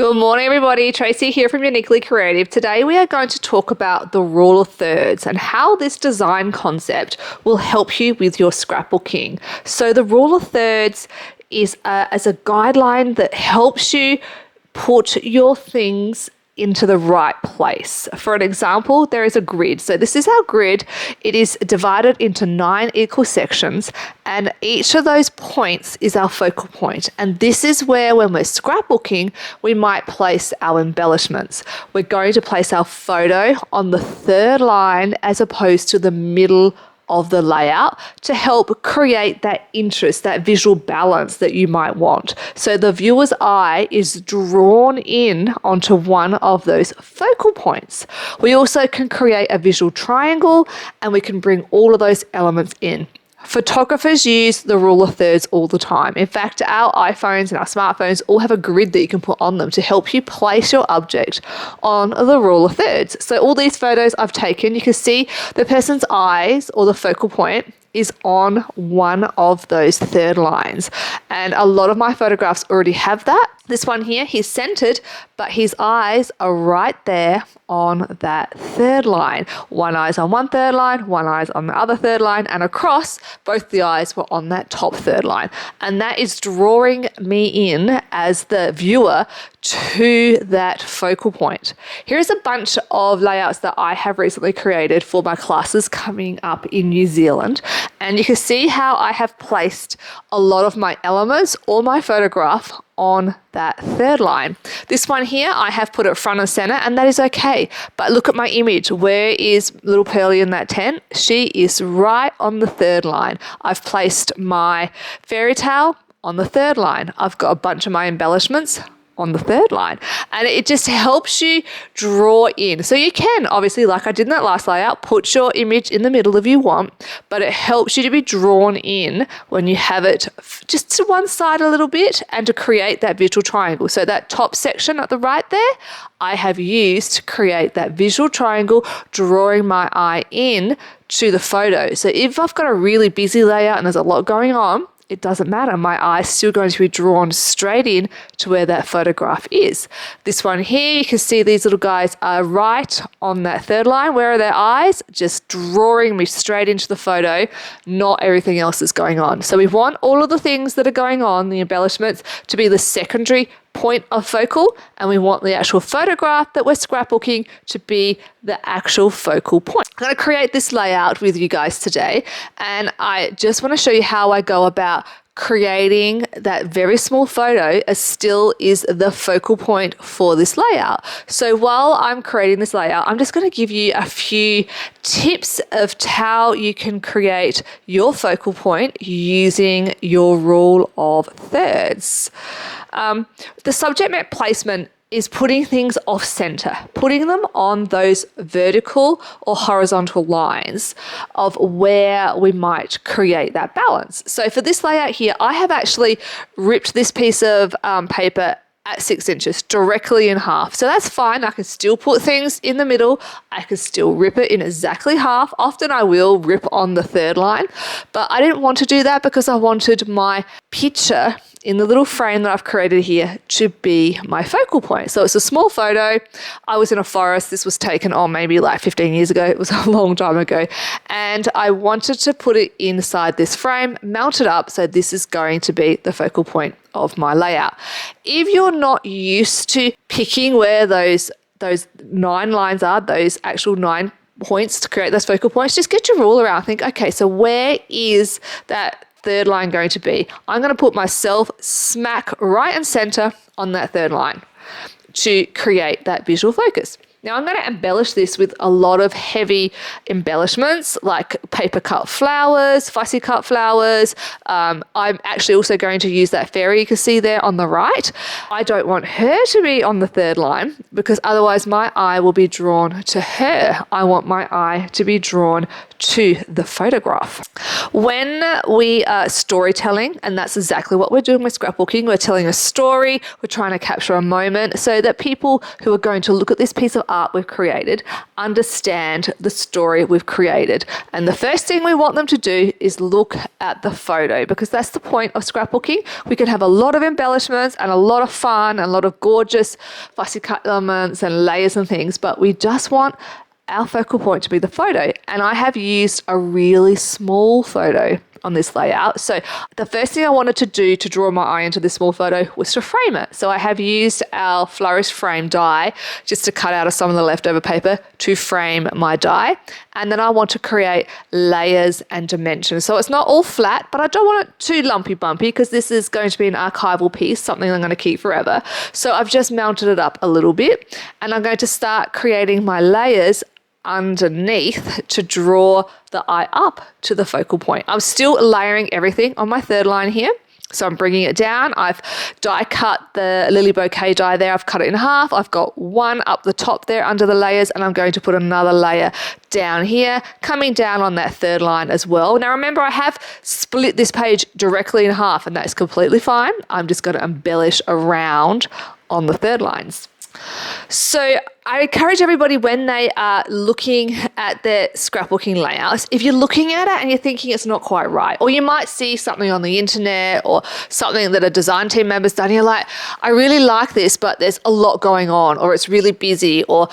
Good morning, everybody. Tracey here from Uniquely Creative. Today we are going to talk about the rule of thirds and how this design concept will help you with your scrapbooking. So the rule of thirds is as a guideline that helps you put your things into the right place. For an example, there is a grid. So this is our grid. It is divided into 9 equal sections, and each of those points is our focal point. And this is where, when we're scrapbooking, we might place our embellishments. We're going to place our photo on the third line as opposed to the middle of the layout to help create that interest, that visual balance that you might want. So the viewer's eye is drawn in onto one of those focal points. We also can create a visual triangle, and we can bring all of those elements in. Photographers use the rule of thirds all the time. In fact, our iPhones and our smartphones all have a grid that you can put on them to help you place your object on the rule of thirds. So all these photos I've taken, you can see the person's eyes or the focal point is on one of those third lines. And a lot of my photographs already have that. This one here, he's centered, but his eyes are right there on that third line. One eye's on one third line, one eye's on the other third line, and across, both the eyes were on that top third line. And that is drawing me in as the viewer to that focal point. Here's a bunch of layouts that I have recently created for my classes coming up in New Zealand. And you can see how I have placed a lot of my elements or my photograph on that third line. This one here, I have put it front and center, and that is okay. But look at my image. Where is little Pearly in that tent? She is right on the third line. I've placed my fairy tale on the third line. I've got a bunch of my embellishments on the third line, and it just helps you draw in. So you can obviously, like I did in that last layout, put your image in the middle if you want, but it helps you to be drawn in when you have it just to one side a little bit and to create that visual triangle. So that top section at the right there, I have used to create that visual triangle, drawing my eye in to the photo. So if I've got a really busy layout and there's a lot going on, it doesn't matter. My eye's still going to be drawn straight in to where that photograph is. This one here, you can see these little guys are right on that third line. Where are their eyes? Just drawing me straight into the photo, not everything else is going on. So we want all of the things that are going on, the embellishments, to be the secondary point of focal, and we want the actual photograph that we're scrapbooking to be the actual focal point. I'm going to create this layout with you guys today, and I just want to show you how I go about creating that very small photo as still is the focal point for this layout. So while I'm creating this layout, I'm just going to give you a few tips of how you can create your focal point using your rule of thirds. The subject matter placement is putting things off center, putting them on those vertical or horizontal lines of where we might create that balance. So for this layout here, I have actually ripped this piece of paper at 6 inches directly in half. So that's fine. I can still put things in the middle. I can still rip it in exactly half. Often I will rip on the third line, but I didn't want to do that because I wanted my picture in the little frame that I've created here to be my focal point. So it's a small photo. I was in a forest. This was taken maybe like 15 years ago. It was a long time ago. And I wanted to put it inside this frame, mount it up. So this is going to be the focal point of my layout. If you're not used to picking where those 9 lines are, those actual 9 points to create those focal points, just get your ruler out. Think, okay, so where is that third line going to be? I'm going to put myself smack right and center on that third line to create that visual focus. Now I'm going to embellish this with a lot of heavy embellishments like paper cut flowers, fussy cut flowers. I'm actually also going to use that fairy you can see there on the right. I don't want her to be on the third line because otherwise my eye will be drawn to her. I want my eye to be drawn to the photograph. When we are storytelling, and that's exactly what we're doing with scrapbooking, we're telling a story, we're trying to capture a moment so that people who are going to look at this piece of art we've created understand the story we've created. And the first thing we want them to do is look at the photo, because that's the point of scrapbooking. We can have a lot of embellishments and a lot of fun and a lot of gorgeous fussy cut elements and layers and things, but we just want our focal point to be the photo. And I have used a really small photo on this layout. So the first thing I wanted to do to draw my eye into this small photo was to frame it. So I have used our flourish frame die just to cut out of some of the leftover paper to frame my die. And then I want to create layers and dimensions. So it's not all flat, but I don't want it too lumpy bumpy, because this is going to be an archival piece, something I'm going to keep forever. So I've just mounted it up a little bit, and I'm going to start creating my layers underneath to draw the eye up to the focal point. I'm still layering everything on my third line here. So I'm bringing it down. I've die cut the lily bouquet die there. I've cut it in half. I've got one up the top there under the layers, and I'm going to put another layer down here, coming down on that third line as well. Now remember, I have split this page directly in half, and that's completely fine. I'm just going to embellish around on the third lines. So I encourage everybody, when they are looking at their scrapbooking layouts, if you're looking at it and you're thinking it's not quite right, or you might see something on the internet or something that a design team member's done, you're like, I really like this, but there's a lot going on, or it's really busy, or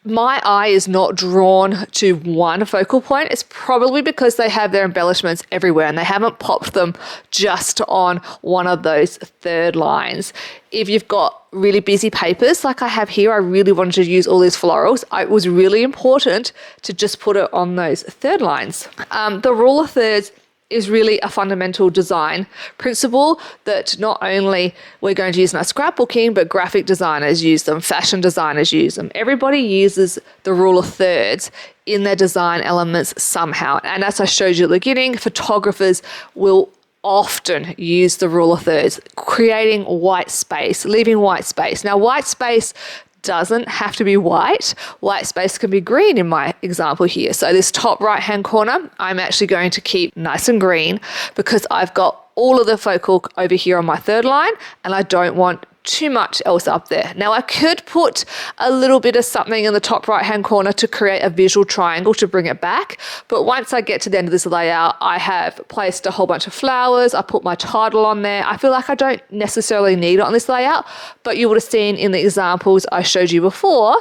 my eye is not drawn to one focal point. It's probably because they have their embellishments everywhere and they haven't popped them just on one of those third lines. If you've got really busy papers like I have here, I really wanted to use all these florals. It was really important to just put it on those third lines. The rule of thirds is really a fundamental design principle that not only we're going to use in our scrapbooking, but graphic designers use them, fashion designers use them. Everybody uses the rule of thirds in their design elements somehow. And as I showed you at the beginning, photographers will often use the rule of thirds, creating white space, leaving white space. Now, white space doesn't have to be white. White space can be green in my example here. So this top right hand corner, I'm actually going to keep nice and green, because I've got all of the focal over here on my third line, and I don't want too much else up there. Now I could put a little bit of something in the top right hand corner to create a visual triangle to bring it back, but once I get to the end of this layout, I have placed a whole bunch of flowers. I put my title on there. I feel like I don't necessarily need it on this layout, but you would have seen in the examples I showed you before,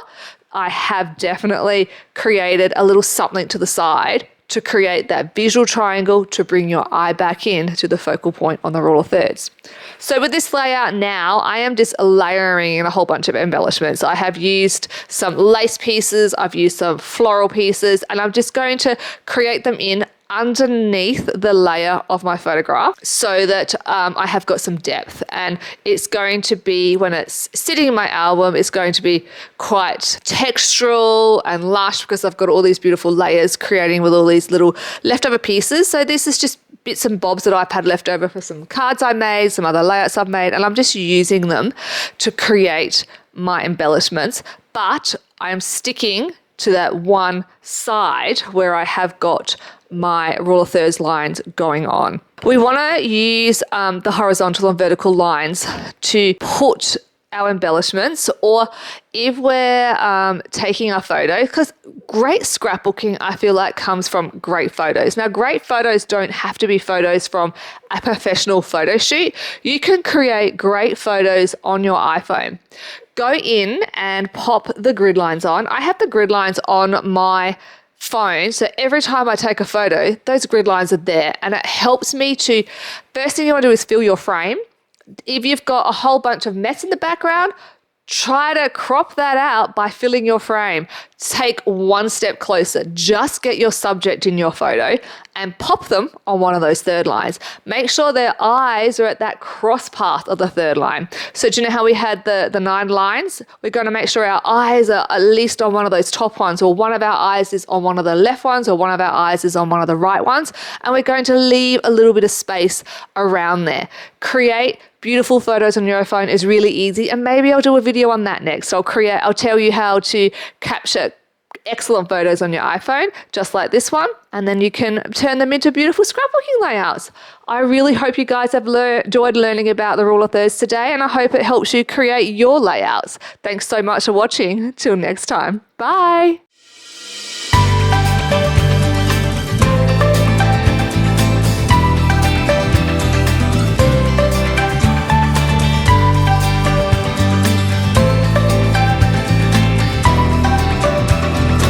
I have definitely created a little something to the side to create that visual triangle to bring your eye back in to the focal point on the rule of thirds. So with this layout now, I am just layering in a whole bunch of embellishments. I have used some lace pieces, I've used some floral pieces, and I'm just going to create them in underneath the layer of my photograph so that I have got some depth. And it's going to be, when it's sitting in my album, it's going to be quite textural and lush, because I've got all these beautiful layers creating with all these little leftover pieces. So this is just bits and bobs that I've had left over for some cards I made, some other layouts I've made, and I'm just using them to create my embellishments. But I am sticking to that one side where I have got my rule of thirds lines going on. We want to use the horizontal and vertical lines to put our embellishments, or if we're taking a photo, because great scrapbooking, I feel like, comes from great photos. Now, great photos don't have to be photos from a professional photo shoot. You can create great photos on your iPhone. Go in and pop the grid lines on. I have the grid lines on my phone, so every time I take a photo, those grid lines are there, and it helps me to, first thing you want to do is fill your frame. If you've got a whole bunch of mess in the background, try to crop that out by filling your frame. Take one step closer. Just get your subject in your photo and pop them on one of those third lines. Make sure their eyes are at that cross path of the third line. So do you know how we had the 9 lines? We're going to make sure our eyes are at least on one of those top ones, or one of our eyes is on one of the left ones, or one of our eyes is on one of the right ones. And we're going to leave a little bit of space around there. Create beautiful photos on your iPhone is really easy, and maybe I'll do a video on that next. I'll tell you how to capture excellent photos on your iPhone, just like this one, and then you can turn them into beautiful scrapbooking layouts. I really hope you guys have enjoyed learning about the rule of thirds today, and I hope it helps you create your layouts. Thanks so much for watching. Till next time. Bye.